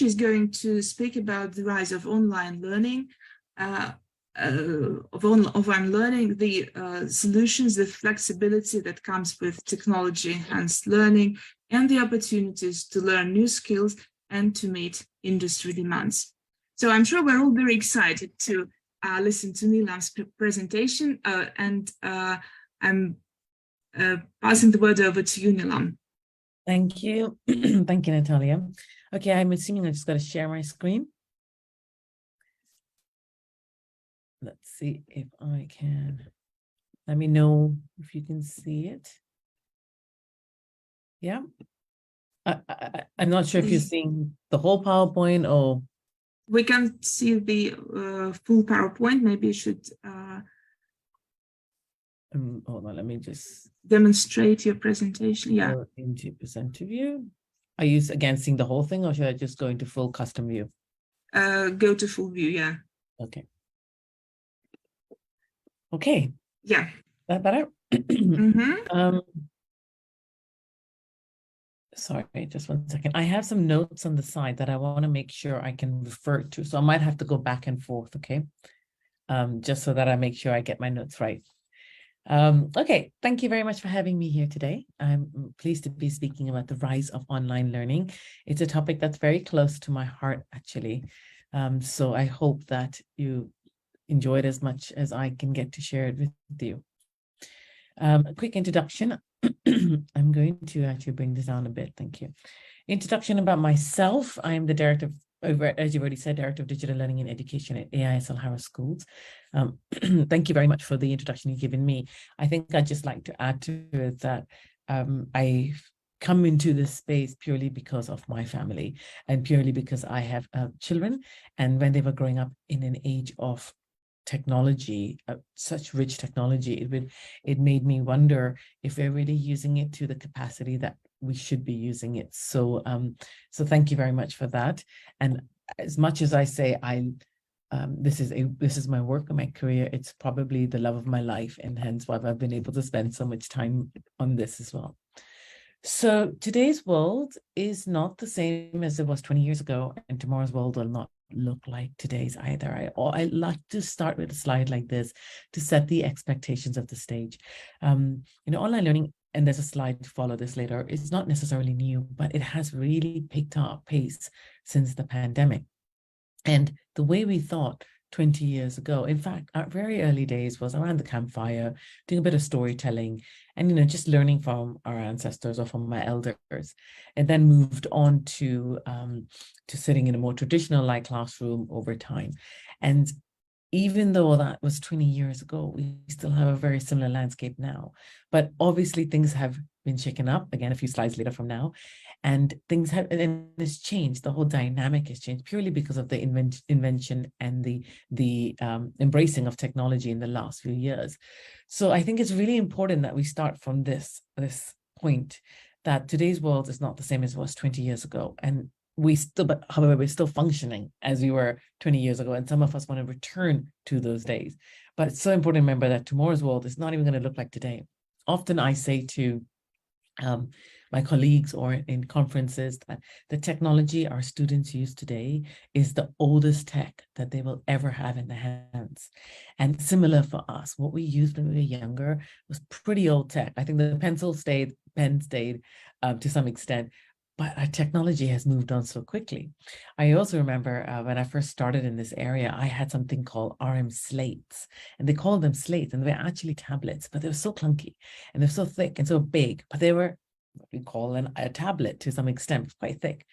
She's going to speak about the rise of online learning, of online learning, the solutions, the flexibility that comes with technology-enhanced learning, and the opportunities to learn new skills and to meet industry demands. So I'm sure we're all very excited to listen to Neelam's presentation, and I'm passing the word over to you, Neelam. Thank you. Thank you, Natalia. Okay, I'm assuming I just got to share my screen. Let's see if I can. Let me know if you can see it. Yeah. I'm not sure if you're seeing the whole PowerPoint or... We can see the full PowerPoint. Maybe you should... hold on, let me just... demonstrate your presentation. Yeah. Go into presenter view. Are you again seeing the whole thing, or should I just go into full custom view? Go to full view, yeah. Okay. Okay. Yeah. That better? Mm-hmm. Sorry, just 1 second. I have some notes on the side that I want to make sure I can refer to. So I might have to go back and forth, okay? Just so that I make sure I get my notes right. Okay, thank you very much for having me here today. I'm pleased to be speaking about the rise of online learning. It's a topic that's very close to my heart, actually. So I hope that you enjoy it as much as I can get to share it with you. A quick introduction. I'm going to actually bring this down a bit. Thank you. Introduction about myself. I am the director of, as you've already said, Director of Digital Learning and Education at AISL Harris Schools. Thank you very much for the introduction you've given me. I think I'd just like to add to it that I've come into this space purely because of my family and purely because I have children. And when they were growing up in an age of technology, such rich technology, it made me wonder if we're really using it to the capacity that we should be using it. So so thank you very much for that. And as much as I say this is my work and my career, it's probably the love of my life, and hence why I've been able to spend so much time on this as well. So today's world is not the same as it was 20 years ago, and tomorrow's world will not look like today's either. I like to start with a slide like this to set the expectations of the stage. Online learning, and there's a slide to follow this later, it's not necessarily new, but it has really picked up pace since the pandemic. And the way we thought 20 years ago, in fact, our very early days was around the campfire, doing a bit of storytelling, and just learning from our ancestors or from my elders, and then moved on to sitting in a more traditional like classroom over time. And even though that was 20 years ago, we still have a very similar landscape now. But obviously things have been shaken up, again, a few slides later from now, and things have, and it's changed. The whole dynamic has changed purely because of the invention and the embracing of technology in the last few years. So I think it's really important that we start from this point, that today's world is not the same as it was 20 years ago. And however, we're still functioning as we were 20 years ago, and some of us want to return to those days. But it's so important to remember that tomorrow's world is not even going to look like today. Often I say to my colleagues or in conferences that the technology our students use today is the oldest tech that they will ever have in their hands. And similar for us, what we used when we were younger was pretty old tech. I think the pen stayed to some extent, but our technology has moved on so quickly. I also remember when I first started in this area, I had something called RM slates, and they called them slates, and they were actually tablets, but they were so clunky and they're so thick and so big, but they were what we call a tablet to some extent, quite thick.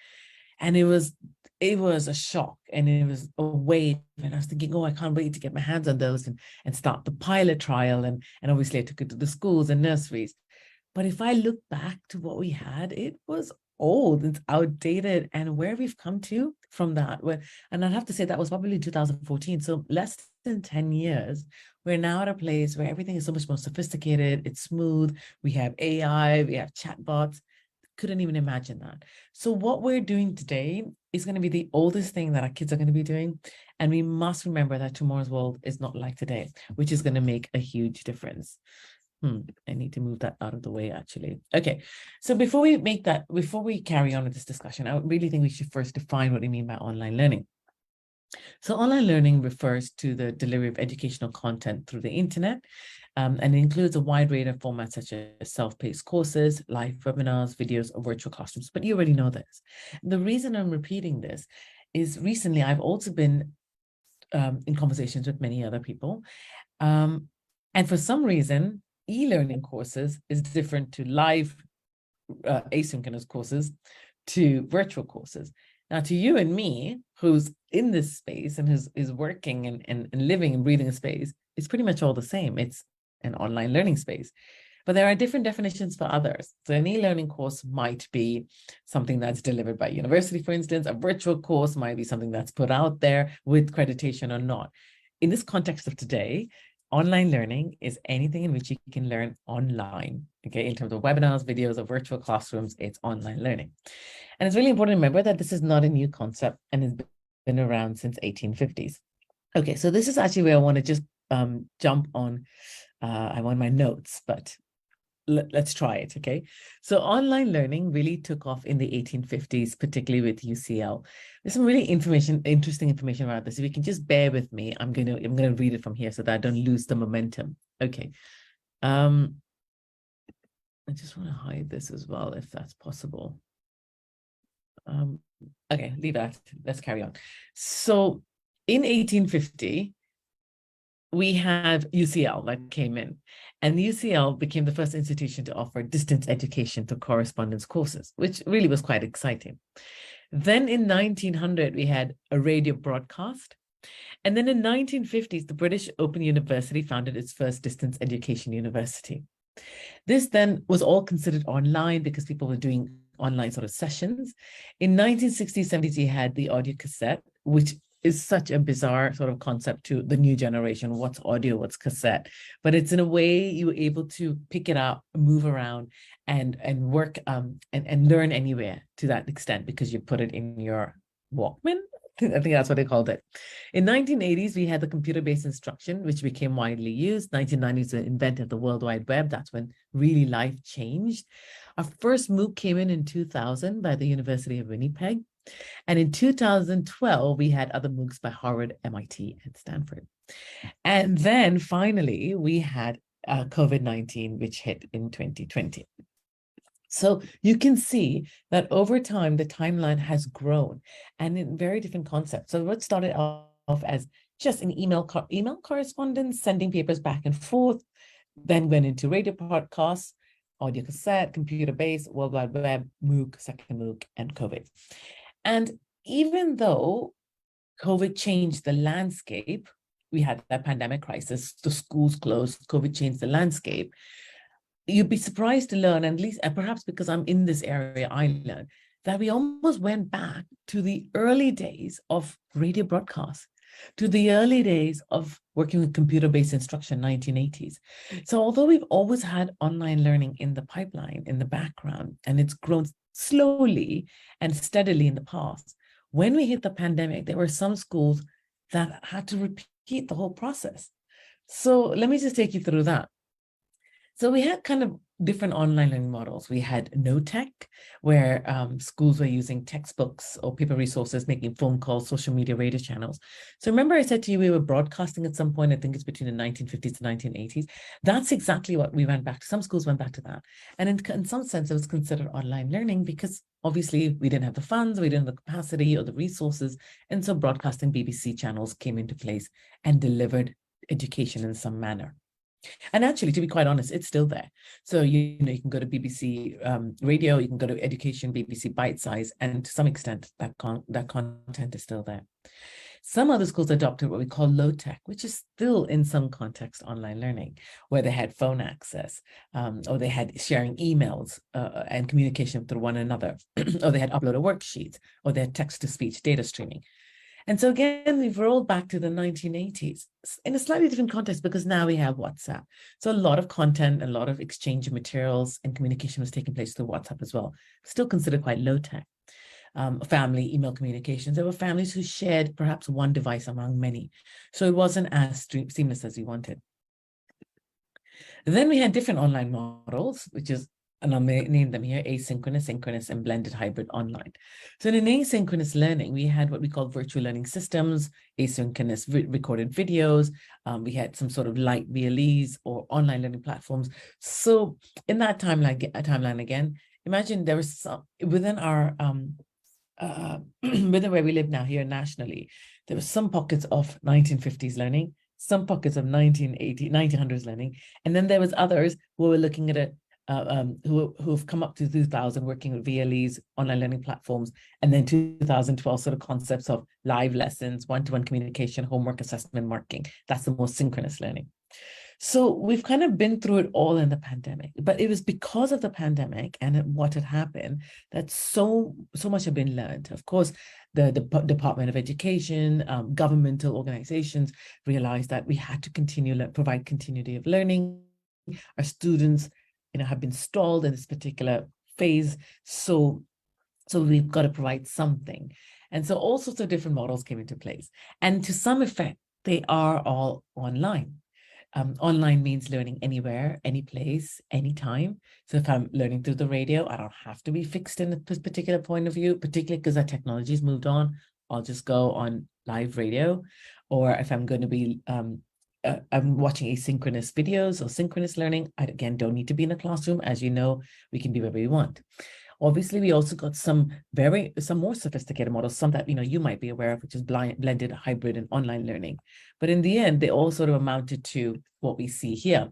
And it was a shock, and it was a wave. And I was thinking, oh, I can't wait to get my hands on those and start the pilot trial. And obviously I took it to the schools and nurseries. But if I look back to what we had, it was old, it's outdated, and where we've come to from that. And I'd have to say that was probably 2014. So less than 10 years, we're now at a place where everything is so much more sophisticated, it's smooth, we have AI, we have chatbots. Couldn't even imagine that. So what we're doing today is going to be the oldest thing that our kids are going to be doing. And we must remember that tomorrow's world is not like today, which is going to make a huge difference. I need to move that out of the way, actually. Okay, so before we carry on with this discussion, I really think we should first define what we mean by online learning. So online learning refers to the delivery of educational content through the internet, and it includes a wide range of formats such as self-paced courses, live webinars, videos, or virtual classrooms. But you already know this. The reason I'm repeating this is recently I've also been in conversations with many other people. And for some reason, e-learning courses is different to live asynchronous courses to virtual courses. Now, to you and me, who's in this space and is working and living and breathing a space, it's pretty much all the same. It's an online learning space. But there are different definitions for others. So an e-learning course might be something that's delivered by university, for instance. A virtual course might be something that's put out there with accreditation or not. In this context of today, online learning is anything in which you can learn online. Okay, in terms of webinars, videos, or virtual classrooms, it's online learning. And it's really important to remember that this is not a new concept and has been around since 1850s. Okay, so this is actually where I want to just jump on. I'm on my notes, but let's try it, okay? So online learning really took off in the 1850s, particularly with UCL. There's some really interesting information about this. If you can just bear with me, I'm gonna read it from here so that I don't lose the momentum. Okay. I just want to hide this as well, if that's possible. Okay, leave that. Let's carry on. So in 1850, we have UCL that came in, and UCL became the first institution to offer distance education through correspondence courses, which really was quite exciting. Then in 1900, we had a radio broadcast. And then in 1950s, the British Open University founded its first distance education university. This then was all considered online because people were doing online sort of sessions. In 1960s, 70s, you had the audio cassette, which is such a bizarre sort of concept to the new generation. What's audio, what's cassette? But it's in a way you were able to pick it up, move around, and work and learn anywhere to that extent because you put it in your Walkman. I think that's what they called it. In 1980s, we had the computer-based instruction, which became widely used. 1990s, the invented the World Wide Web. That's when really life changed. Our first MOOC came in 2000 by the University of Winnipeg. And in 2012, we had other MOOCs by Harvard, MIT, and Stanford. And then finally, we had COVID-19, which hit in 2020. So you can see that over time, the timeline has grown and in very different concepts. So what started off as just an email correspondence, sending papers back and forth, then went into radio podcasts, audio cassette, computer-based, World Wide Web, MOOC, second MOOC, and COVID. And even though COVID changed the landscape, we had that pandemic crisis, the schools closed, COVID changed the landscape. You'd be surprised to learn, at least, and perhaps because I'm in this area, I learned that we almost went back to the early days of radio broadcasts, to the early days of working with computer-based instruction, 1980s. So although we've always had online learning in the pipeline, in the background, and it's grown slowly and steadily in the past, when we hit the pandemic, there were some schools that had to repeat the whole process. So let me just take you through that. So we had kind of different online learning models. We had no tech, where schools were using textbooks or paper resources, making phone calls, social media, radio channels. So remember I said to you, we were broadcasting at some point, I think it's between the 1950s to 1980s. That's exactly what we went back to. Some schools went back to that. And in some sense, it was considered online learning because obviously we didn't have the funds, we didn't have the capacity or the resources. And so broadcasting BBC channels came into place and delivered education in some manner. And actually, to be quite honest, it's still there. So, you can go to BBC Radio, you can go to Education, BBC Bite Size, and to some extent, that content is still there. Some other schools adopted what we call low tech, which is still in some context online learning, where they had phone access, or they had sharing emails and communication through one another, or they had uploaded worksheets, or they had text-to-speech data streaming. And so again, we've rolled back to the 1980s in a slightly different context because now we have WhatsApp. So a lot of content, a lot of exchange of materials and communication was taking place through WhatsApp as well. Still considered quite low tech. Family email communications. There were families who shared perhaps one device among many. So it wasn't as seamless as we wanted. Then we had different online models, which is, and I'll name them here, asynchronous, synchronous, and blended hybrid online. So in asynchronous learning, we had what we call virtual learning systems, asynchronous recorded videos. We had some sort of light VLEs or online learning platforms. So in that timeline again, imagine there was some within our within where we live now here nationally, there were some pockets of 1950s learning, some pockets of 1900s learning, and then there was others who were looking at it, who've come up to 2000 working with VLEs, online learning platforms, and then 2012 sort of concepts of live lessons, one-to-one communication, homework assessment, marking. That's the most synchronous learning. So we've kind of been through it all in the pandemic, but it was because of the pandemic and what had happened that so much had been learned. Of course, the Department of Education, governmental organizations realized that we had to continue provide continuity of learning. Our students, have been stalled in this particular phase, so we've got to provide something. And so all sorts of different models came into place, and to some effect, they are all online. Online means learning anywhere, any place, anytime. So if I'm learning through the radio, I don't have to be fixed in a particular point of view, particularly because our technology's moved on. I'll just go on live radio. Or if I'm going to be, I'm watching asynchronous videos or synchronous learning, I again don't need to be in a classroom. As you know, we can be wherever we want. Obviously, we also got some more sophisticated models, some that you might be aware of, which is blended, hybrid, and online learning. But in the end, they all sort of amounted to what we see here.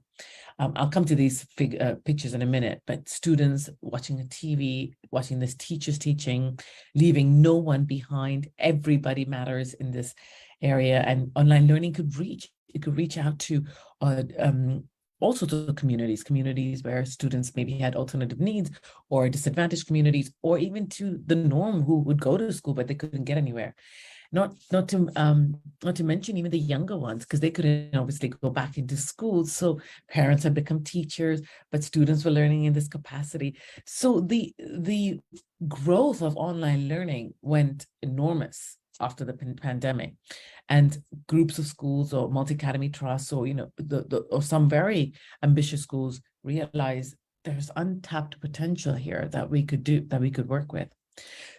I'll come to these pictures in a minute, but students watching a TV, watching this teacher's teaching, leaving no one behind. Everybody matters in this area, and online learning could reach out to all sorts of communities where students maybe had alternative needs, or disadvantaged communities, or even to the norm who would go to school but they couldn't get anywhere. Not to mention even the younger ones, because they couldn't obviously go back into school. So parents had become teachers, but students were learning in this capacity. So the growth of online learning went enormous after the pandemic, and groups of schools or multi-academy trusts, or or some very ambitious schools realize there's untapped potential here that we could work with.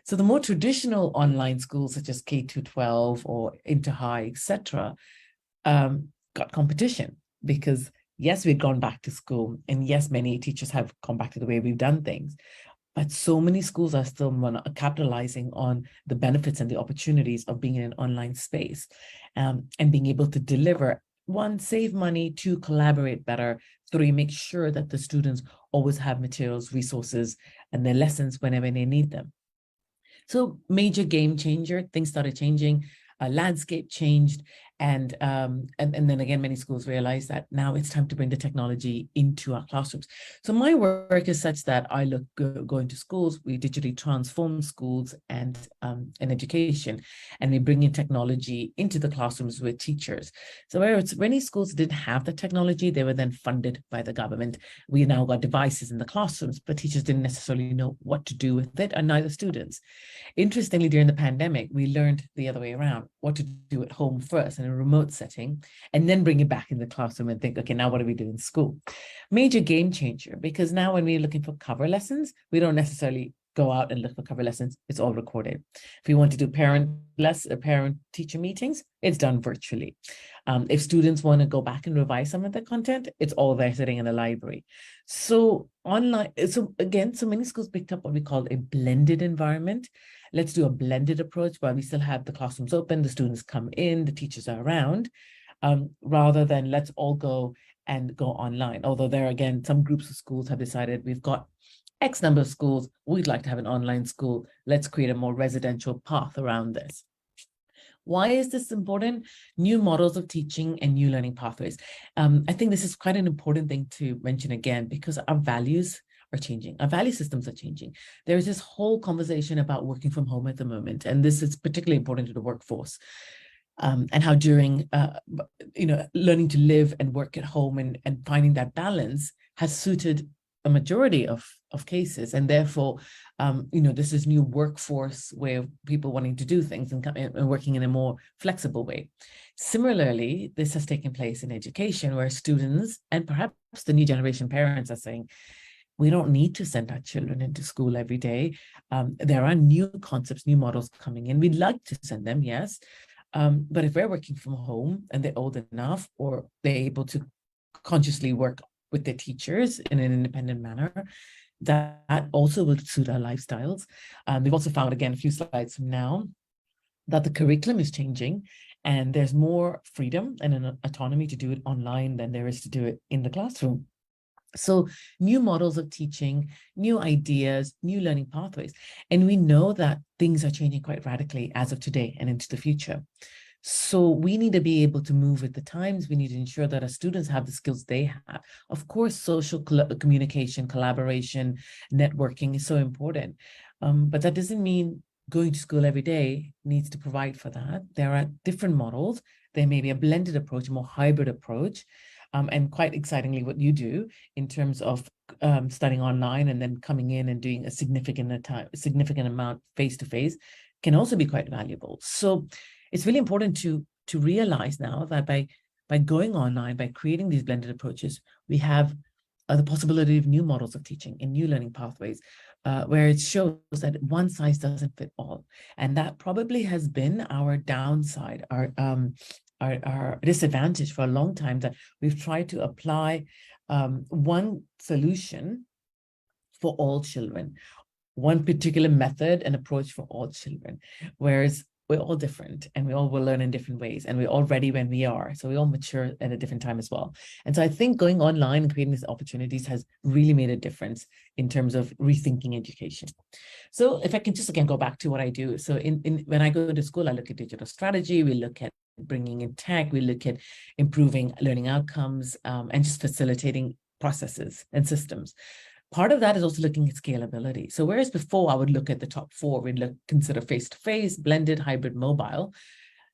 So the more traditional online schools, such as K-12 or Inter-High, etc., got competition, because yes, we'd gone back to school, and yes, many teachers have gone back to the way we've done things. But so many schools are still capitalizing on the benefits and the opportunities of being in an online space, and being able to deliver, one, save money, two, collaborate better, three, make sure that the students always have materials, resources, and their lessons whenever they need them. So major game changer, things started changing, landscape changed, and then again, many schools realized that now it's time to bring the technology into our classrooms. So my work is such that I go into schools, we digitally transform schools and education, and we bring in technology into the classrooms with teachers. So whereas many schools didn't have the technology, they were then funded by the government. We now got devices in the classrooms, but teachers didn't necessarily know what to do with it, and neither students. Interestingly, during the pandemic, we learned the other way around, what to do at home first in a remote setting, and then bring it back in the classroom and think, okay, now what do we do in school? Major game changer, because now when we're looking for cover lessons, we don't necessarily go out and look for cover lessons. It's all recorded. If we want to do parent-teacher meetings, it's done virtually. If students want to go back and revise some of the content, it's all there sitting in the library. So so many schools picked up what we call a blended environment. Let's do a blended approach where we still have the classrooms open, the students come in, the teachers are around, rather than let's all go online. Although there, again, some groups of schools have decided we've got X number of schools, we'd like to have an online school. Let's create a more residential path around this. Why is this important? New models of teaching and new learning pathways. I think this is quite an important thing to mention again, because our values are changing. Our value systems are changing. There is this whole conversation about working from home at the moment, and this is particularly important to the workforce. And how during, learning to live and work at home and finding that balance has suited a majority of cases, and therefore, this is new workforce way of people wanting to do things and working in a more flexible way. Similarly, this has taken place in education, where students and perhaps the new generation parents are saying, we don't need to send our children into school every day. There are new concepts, new models coming in. We'd like to send them, yes. But if we're working from home and they're old enough, or they're able to consciously work with their teachers in an independent manner, that also will suit our lifestyles. We've also found, again, a few slides from now, that the curriculum is changing and there's more freedom and an autonomy to do it online than there is to do it in the classroom. So new models of teaching, new ideas, new learning pathways. And we know that things are changing quite radically as of today and into the future. So we need to be able to move with the times. We need to ensure that our students have the skills they have. Of course, social communication, collaboration, networking is so important. But that doesn't mean going to school every day needs to provide for that. There are different models. There may be a blended approach, a more hybrid approach. And quite excitingly, what you do in terms of studying online and then coming in and doing a significant amount face-to-face can also be quite valuable. So it's really important to realize now that by going online, by creating these blended approaches, we have the possibility of new models of teaching and new learning pathways, where it shows that one size doesn't fit all. And that probably has been our downside, our disadvantage for a long time, that we've tried to apply one solution for all children, one particular method and approach for all children, whereas we're all different and we all will learn in different ways, and we're all ready when we are. So we all mature at a different time as well. And so I think going online and creating these opportunities has really made a difference in terms of rethinking education. So if I can just again go back to what I do. So when I go to school, I look at digital strategy, we look at bringing in tech, we look at improving learning outcomes, and just facilitating processes and systems. Part of that is also looking at scalability. So whereas before I would look at the top four, we'd consider face-to-face, blended, hybrid, mobile.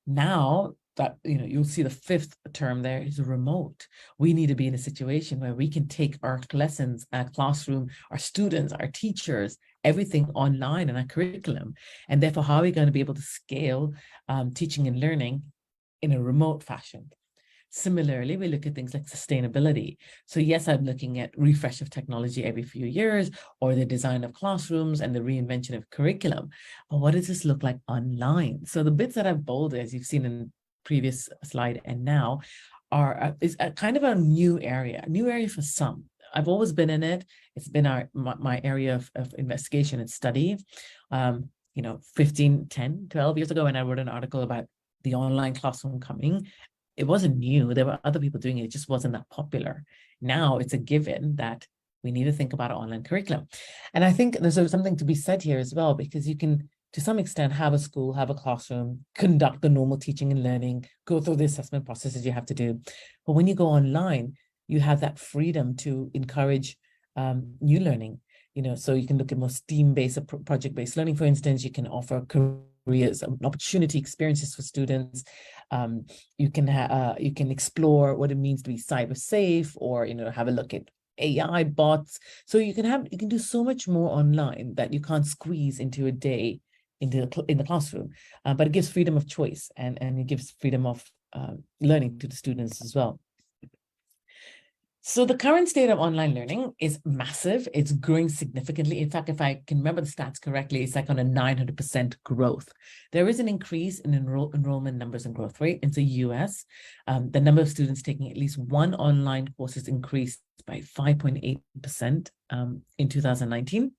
Now that, you'll see the fifth term there is remote. We need to be in a situation where we can take our lessons, our classroom, our students, our teachers, everything online in our curriculum. And therefore, how are we going to be able to scale teaching and learning in a remote fashion? Similarly, we look at things like sustainability. So yes, I'm looking at refresh of technology every few years, or the design of classrooms and the reinvention of curriculum. But what does this look like online? So the bits that I've bolded, as you've seen in previous slide and now, is a kind of a new area for some. I've always been in it. It's been my area of investigation and study. 15, 10, 12 years ago, when I wrote an article about the online classroom coming, it wasn't new. There were other people doing it. It just wasn't that popular. Now it's a given that we need to think about our online curriculum. And I think there's something to be said here as well, because you can, to some extent, have a school, have a classroom, conduct the normal teaching and learning, go through the assessment processes you have to do. But when you go online, you have that freedom to encourage new learning. So you can look at more STEAM-based, project-based learning, for instance. You can offer careers, opportunity experiences for students. You can explore what it means to be cyber safe, or have a look at AI bots. So you can do so much more online that you can't squeeze into a day in the classroom. But it gives freedom of choice, and it gives freedom of learning to the students as well. So the current state of online learning is massive. It's growing significantly. In fact, if I can remember the stats correctly, it's like on a 900% growth. There is an increase in enrollment numbers and growth rate in the US. The number of students taking at least one online course has increased by 5.8% in 2019.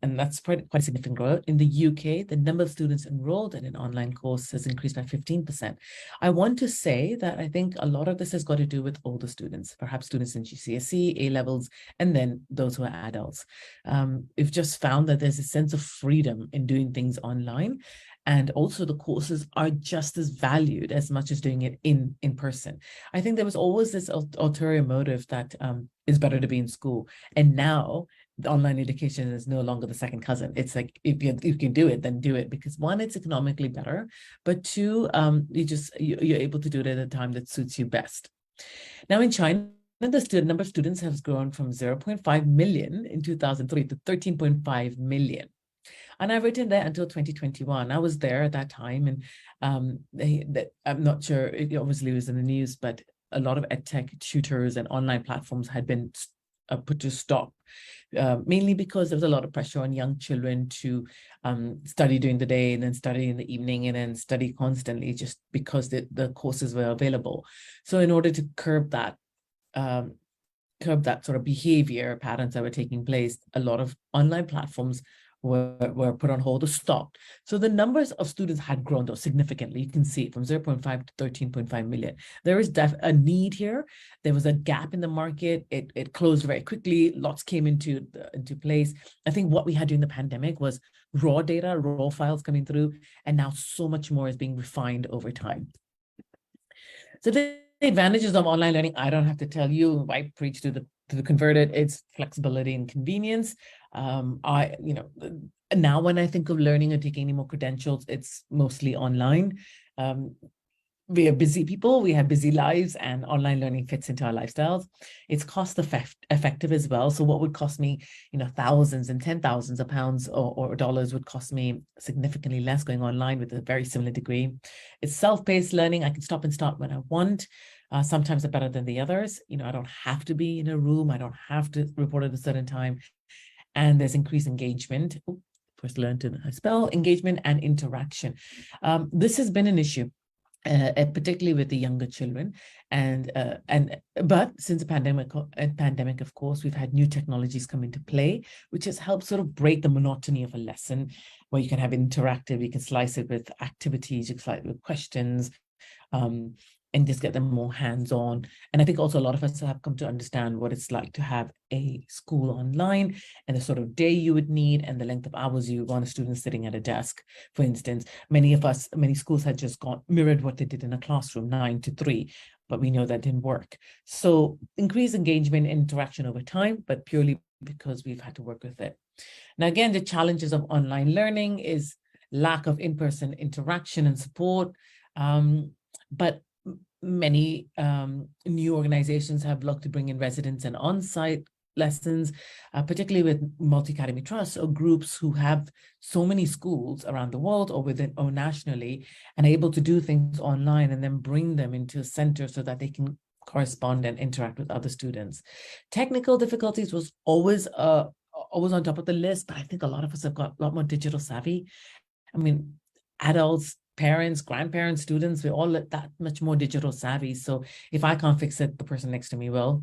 And that's quite significant growth. In the UK, the number of students enrolled in an online course has increased by 15%. I want to say that I think a lot of this has got to do with older students, perhaps students in GCSE, A-levels, and then those who are adults. We've just found that there's a sense of freedom in doing things online. And also the courses are just as valued as much as doing it in person. I think there was always this ulterior motive that it's better to be in school. And now the online education is no longer the second cousin. It's like, if you can do it, then do it, because one, it's economically better, but two, you're able to do it at a time that suits you best. Now in China, the number of students has grown from 0.5 million in 2003 to 13.5 million. And I've written there until 2021. I was there at that time, and I'm not sure, it obviously was in the news, but a lot of edtech tutors and online platforms had been put to stop, mainly because there was a lot of pressure on young children to study during the day and then study in the evening and then study constantly just because the courses were available. So in order to curb that sort of behavior patterns that were taking place, a lot of online platforms were put on hold or stopped. So the numbers of students had grown though significantly. You can see it from 0.5 to 13.5 million. There is a need here. There was a gap in the market. It closed very quickly. Lots came into place. I think what we had during the pandemic was raw data, raw files coming through, and now so much more is being refined over time. So the advantages of online learning, I don't have to tell you. I preach to the converted. It's flexibility and convenience. Now when I think of learning and taking any more credentials, it's mostly online. We are busy people, we have busy lives, and online learning fits into our lifestyles. It's cost effective as well. So what would cost me, thousands and 10,000s of pounds or dollars would cost me significantly less going online with a very similar degree. It's self-paced learning. I can stop and start when I want. Sometimes they're better than the others. I don't have to be in a room. I don't have to report at a certain time. And there's increased engagement. First learn to spell engagement and interaction. This has been an issue. Particularly with the younger children, but since the pandemic, of course, we've had new technologies come into play, which has helped sort of break the monotony of a lesson, where you can have interactive, you can slice it with activities, you can slice it with questions, and just get them more hands-on. And I think also a lot of us have come to understand what it's like to have a school online and the sort of day you would need and the length of hours you want a student sitting at a desk. For instance, many schools had just mirrored what they did in a classroom, 9 to 3, but we know that didn't work. So increased engagement and interaction over time, but purely because we've had to work with it. Now, again, the challenges of online learning is lack of in-person interaction and support, but many new organizations have looked to bring in residents and on-site lessons, particularly with multi-academy trusts or groups who have so many schools around the world or within or nationally, and are able to do things online and then bring them into a center so that they can correspond and interact with other students. Technical difficulties was always on top of the list, but I think a lot of us have got a lot more digital savvy. I mean, adults, parents, grandparents, students, we're all that much more digital savvy. So if I can't fix it, the person next to me will.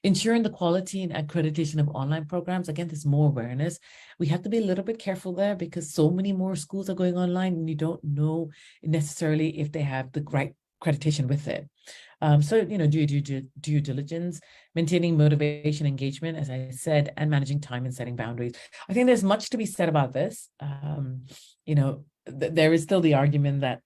Ensuring the quality and accreditation of online programs, again, there's more awareness. We have to be a little bit careful there because so many more schools are going online and you don't know necessarily if they have the right accreditation with it. So, due diligence, maintaining motivation, engagement, as I said, and managing time and setting boundaries. I think there's much to be said about this. There is still the argument that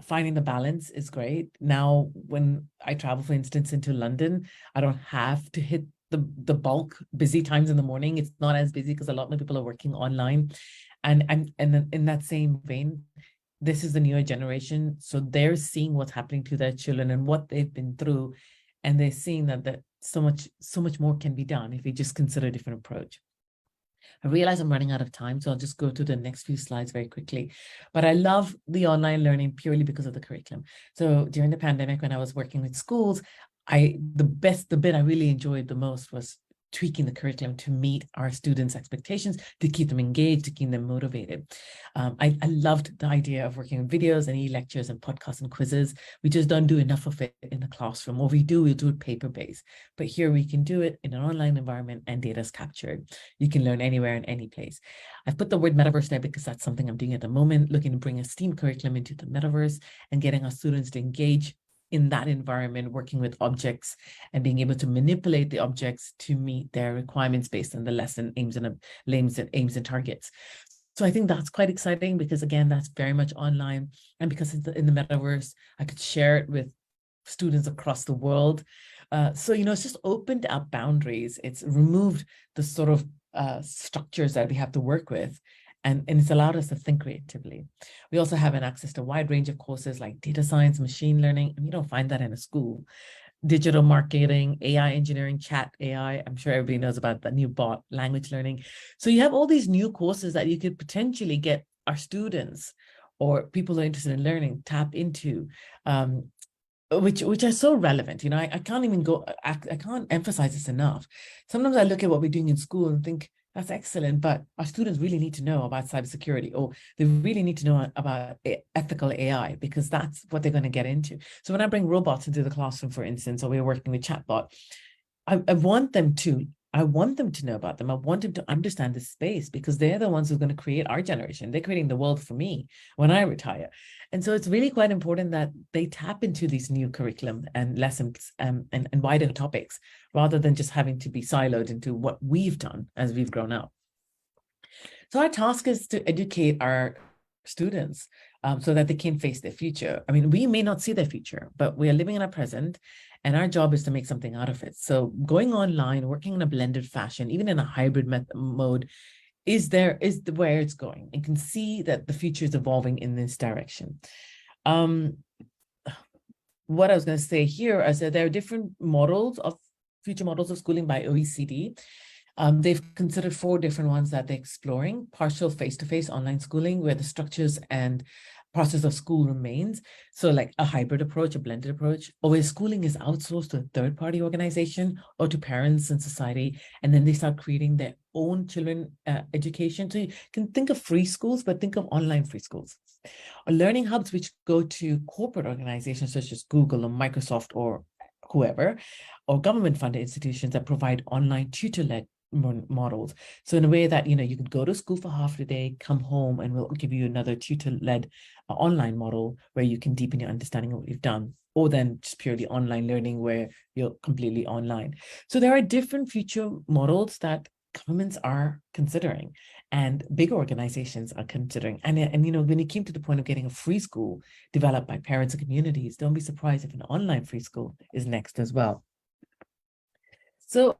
finding the balance is great. Now, when I travel, for instance, into London, I don't have to hit the bulk busy times in the morning. It's not as busy because a lot of people are working online. And in that same vein, this is the newer generation. So they're seeing what's happening to their children and what they've been through. And they're seeing that so much more can be done if we just consider a different approach. I realize I'm running out of time, so I'll just go to the next few slides very quickly. But I love the online learning purely because of the curriculum. So during the pandemic, when I was working with schools, the bit I really enjoyed the most was tweaking the curriculum to meet our students' expectations, to keep them engaged, to keep them motivated. I loved the idea of working with videos and e-lectures and podcasts and quizzes. We just don't do enough of it in the classroom. Or we do it paper-based. But here we can do it in an online environment and data is captured. You can learn anywhere in any place. I've put the word metaverse there because that's something I'm doing at the moment, looking to bring a STEAM curriculum into the metaverse and getting our students to engage in that environment, working with objects and being able to manipulate the objects to meet their requirements based on the lesson aims and targets. So I think that's quite exciting because, again, that's very much online. And because it's in the metaverse, I could share it with students across the world. So, it's just opened up boundaries. It's removed the sort of structures that we have to work with. And it's allowed us to think creatively. We also have an access to a wide range of courses like data science, machine learning, and you don't find that in a school. digital marketing, AI engineering, chat AI. I'm sure everybody knows about the new bot, language learning. So you have all these new courses that you could potentially get our students or people who are interested in learning tap into, which are so relevant. You know, I can't even go, I can't emphasize this enough. Sometimes I look at what we're doing in school and think that's excellent, but our students really need to know about cybersecurity, or they really need to know about ethical AI, because that's what they're going to get into. So when I bring robots into the classroom, for instance, or we're working with chatbot, I want them to know about them. I want them to understand this space, because they're the ones who are going to create our generation. They're creating the world for me when I retire. And so it's really quite important that they tap into these new curriculum and lessons and wider topics, rather than just having to be siloed into what we've done as we've grown up. So our task is to educate our students so that they can face their future. I mean, we may not see their future, but we are living in our present, and our job is to make something out of it. So going online, working in a blended fashion, even in a hybrid mode, is where it's going. You can see that the future is evolving in this direction. What I was going to say here is that there are different future models of schooling by OECD. They've considered 4 different ones that they're exploring: partial face-to-face online schooling, where the structures and process of school remains. So like a hybrid approach, a blended approach, or where schooling is outsourced to a third-party organization or to parents and society, and then they start creating their own children education. So you can think of free schools, but think of online free schools. Or learning hubs, which go to corporate organizations such as Google or Microsoft or whoever, or government-funded institutions that provide online tutor-led models. So in a way that, you know, you could go to school for half the day, come home, and we'll give you another tutor-led online model where you can deepen your understanding of what you've done, or then just purely online learning where you're completely online. So there are different future models that governments are considering and big organizations are considering. And you know, when it came to the point of getting a free school developed by parents and communities, don't be surprised if an online free school is next as well. So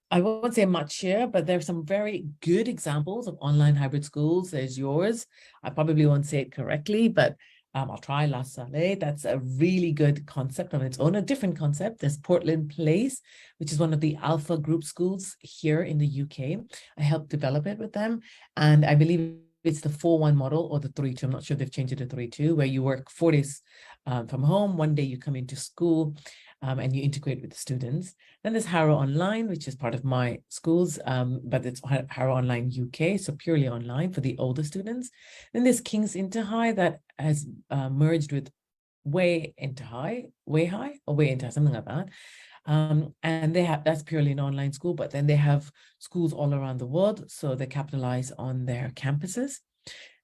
I won't say much here, but there's some very good examples of online hybrid schools. There's yours. I probably won't say it correctly, but I'll try. La Salle. That's a really good concept on its own, a different concept. There's Portland Place, which is one of the Alpha Group schools here in the UK. I helped develop it with them. And I believe it's the 4-1 model or the 3-2. I'm not sure if they've changed it to 3-2, where you work 4 days from home. 1 day you come into school. And you integrate with the students. Then there's Harrow Online, which is part of my schools, but it's Harrow Online UK, so purely online for the older students. Then there's King's Inter High that has merged with Way Inter High, something like that. And that's purely an online school, but then they have schools all around the world, so they capitalize on their campuses.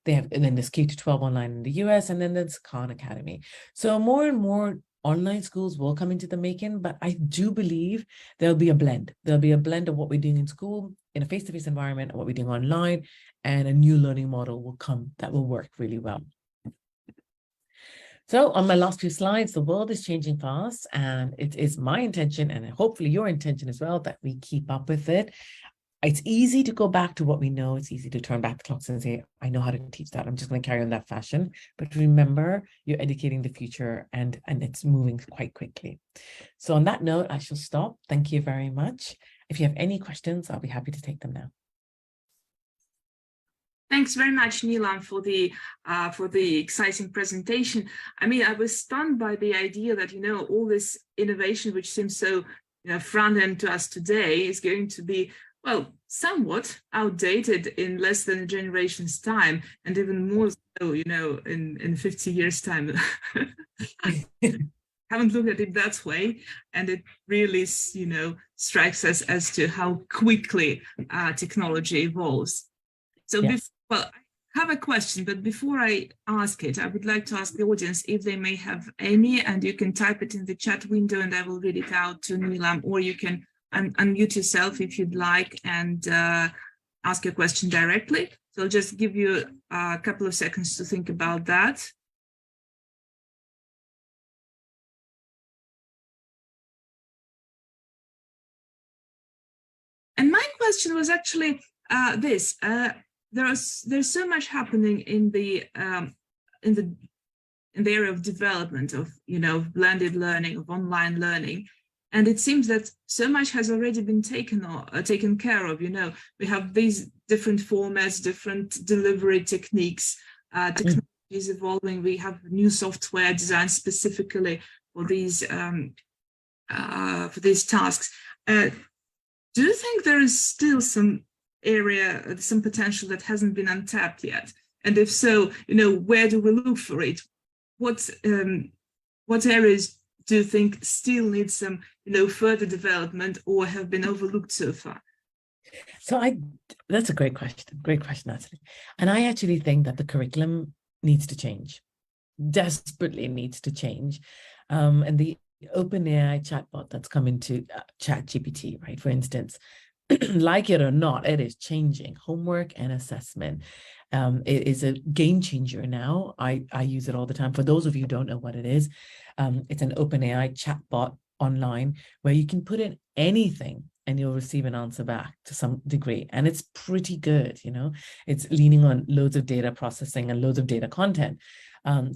And then there's K-12 online in the US, and then there's Khan Academy. So more and more online schools will come into the making, but I do believe there'll be a blend. There'll be a blend of what we're doing in school, in a face-to-face environment, and what we're doing online, and a new learning model will come that will work really well. So on my last few slides, the world is changing fast, and it is my intention, and hopefully your intention as well, that we keep up with it. It's easy to go back to what we know. It's easy to turn back the clocks and say, I know how to teach that. I'm just going to carry on that fashion. But remember, you're educating the future, and it's moving quite quickly. So on that note, I shall stop. Thank you very much. If you have any questions, I'll be happy to take them now. Thanks very much, Neelam, for the exciting presentation. I mean, I was stunned by the idea that, you know, all this innovation, which seems so, you know, front end to us today, is going to be, well, somewhat outdated in less than a generation's time, and even more so, you know, in 50 years' time. I haven't looked at it that way, and it really, you know, strikes us as to how quickly technology evolves. So, Yeah. well, I have a question, but before I ask it, I would like to ask the audience if they may have any, and you can type it in the chat window, and I will read it out to Neelam, or you can unmute yourself if you'd like and ask your question directly. So I'll just give you a couple of seconds to think about that. And my question was actually this: there's so much happening in the in the area of development of, blended learning, of online learning. And it seems that so much has already been taken care of. We have these different formats, different delivery techniques, technology is evolving. We have new software designed specifically for these tasks. Do you think there is still some area, some potential that hasn't been untapped yet? And if so, where do we look for it? What areas do you think still need some, further development or have been overlooked so far? So that's a great question. Great question, Natalie. And I actually think that the curriculum needs to change, desperately needs to change. And the OpenAI chatbot that's come into ChatGPT, right? For instance, like it or not, it is changing homework and assessment. It is a game changer now. I use it all the time. For those of you who don't know what it is, it's an OpenAI chatbot online where you can put in anything and you'll receive an answer back to some degree. And it's pretty good, It's leaning on loads of data processing and loads of data content.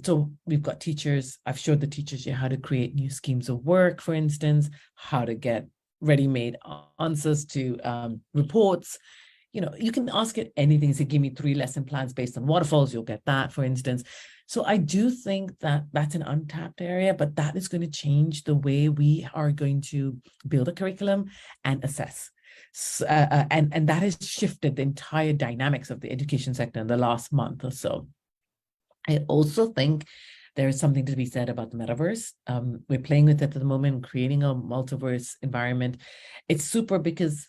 So we've got teachers. I've showed the teachers here how to create new schemes of work, for instance, how to get ready-made answers to reports. You can ask it anything. So give me 3 lesson plans based on waterfalls. You'll get that, for instance. So I do think that that's an untapped area, but that is going to change the way we are going to build a curriculum and assess. So, and that has shifted the entire dynamics of the education sector in the last month or so. I also think there is something to be said about the metaverse. We're playing with it at the moment, creating a multiverse environment. It's super because,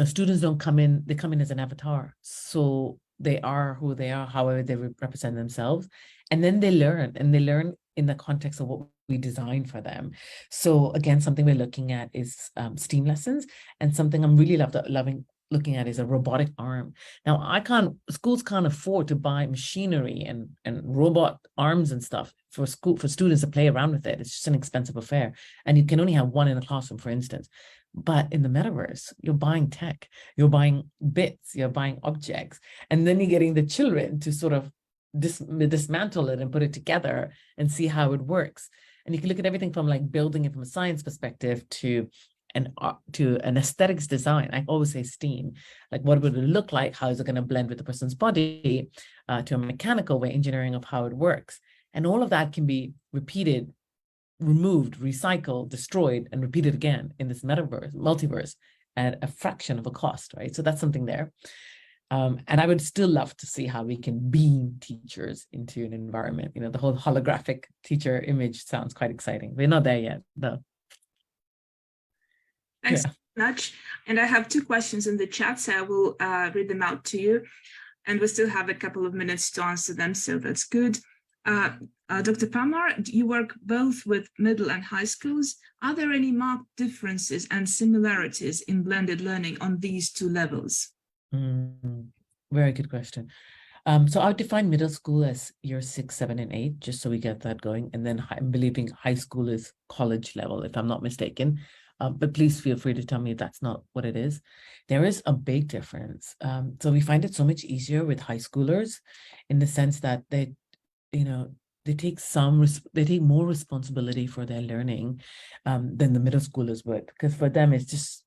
students don't come in, they come in as an avatar. So they are who they are, however they represent themselves. And then they learn in the context of what we design for them. So again, something we're looking at is STEAM lessons, and something I'm really loving looking at is a robotic arm. Now, schools can't afford to buy machinery and robot arms and stuff for students to play around with it. It's just an expensive affair. And you can only have one in a classroom, for instance. But in the metaverse, you're buying tech, you're buying bits, you're buying objects, and then you're getting the children to sort of dismantle it and put it together and see how it works. And you can look at everything from like building it from a science perspective to an aesthetics design. I always say STEAM, like what would it look like? How is it going to blend with the person's body, to a mechanical way, engineering of how it works. And all of that can be repeated, removed, recycled, destroyed, and repeated again in this multiverse at a fraction of a cost, right? So that's something there. And I would still love to see how we can beam teachers into an environment. The whole holographic teacher image sounds quite exciting. We're not there yet, though. Thanks so much. And I have 2 questions in the chat, so I will read them out to you. And we still have a couple of minutes to answer them, so that's good. Dr. Parmar, you work both with middle and high schools. Are there any marked differences and similarities in blended learning on these 2 levels? Very good question. So I would define middle school as year 6, 7, and 8, just so we get that going. And then I'm believing high school is college level, if I'm not mistaken. But please feel free to tell me if that's not what it is. There is a big difference. So we find it so much easier with high schoolers in the sense that they take more responsibility for their learning than the middle schoolers would, because for them it's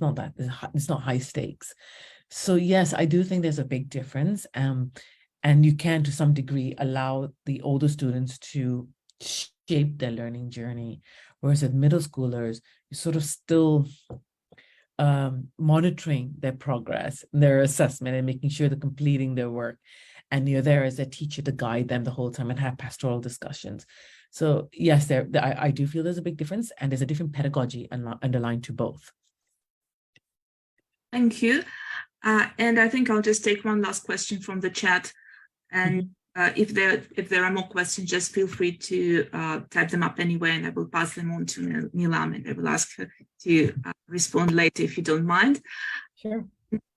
not that, it's not high stakes. So yes, I do think there's a big difference, and you can to some degree allow the older students to shape their learning journey, whereas with middle schoolers you're sort of still monitoring their progress, their assessment, and making sure they're completing their work. And you're there as a teacher to guide them the whole time and have pastoral discussions. So yes, I do feel there's a big difference, and there's a different pedagogy underlying to both. Thank you. And I think I'll just take one last question from the chat. And if there are more questions, just feel free to type them up anyway, and I will pass them on to Neelam, and I will ask her to respond later if you don't mind. Sure.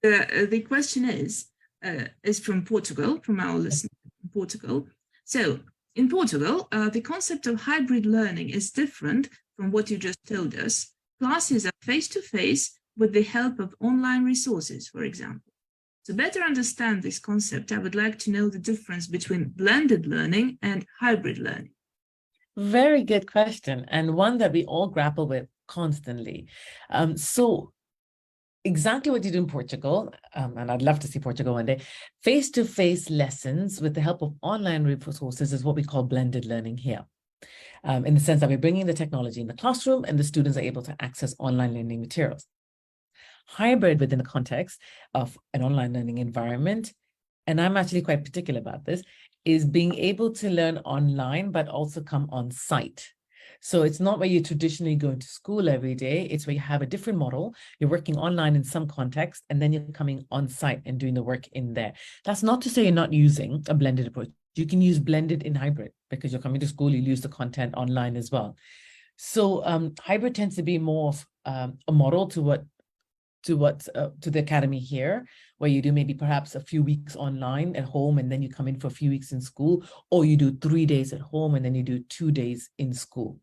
The question is from Portugal, from our listener in Portugal. So in Portugal, the concept of hybrid learning is different from what you just told us. Classes are face-to-face with the help of online resources, for example. To better understand this concept, I would like to know the difference between blended learning and hybrid learning. Very good question, and one that we all grapple with constantly. So exactly what you do in Portugal, and I'd love to see Portugal one day, face-to-face lessons with the help of online resources is what we call blended learning here. In the sense that we're bringing the technology in the classroom and the students are able to access online learning materials. Hybrid within the context of an online learning environment, and I'm actually quite particular about this, is being able to learn online, but also come on site. So it's not where you're traditionally going to school every day. It's where you have a different model. You're working online in some context, and then you're coming on site and doing the work in there. That's not to say you're not using a blended approach. You can use blended in hybrid because you're coming to school, you use the content online as well. So hybrid tends to be more of a model to the academy here, where you do maybe perhaps a few weeks online at home, and then you come in for a few weeks in school, or you do 3 days at home and then you do 2 days in school.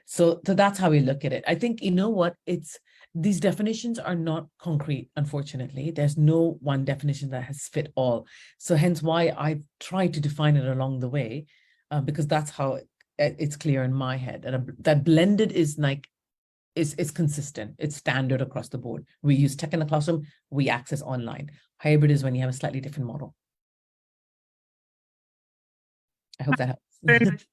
So that's how we look at it. I think, you know what, these definitions are not concrete, unfortunately. There's no one definition that has fit all. So hence why I try to define it along the way, because that's how it's clear in my head. And that blended is like, it's consistent, it's standard across the board. We use tech in the classroom, we access online. Hybrid is when you have a slightly different model. I hope that helps. Very much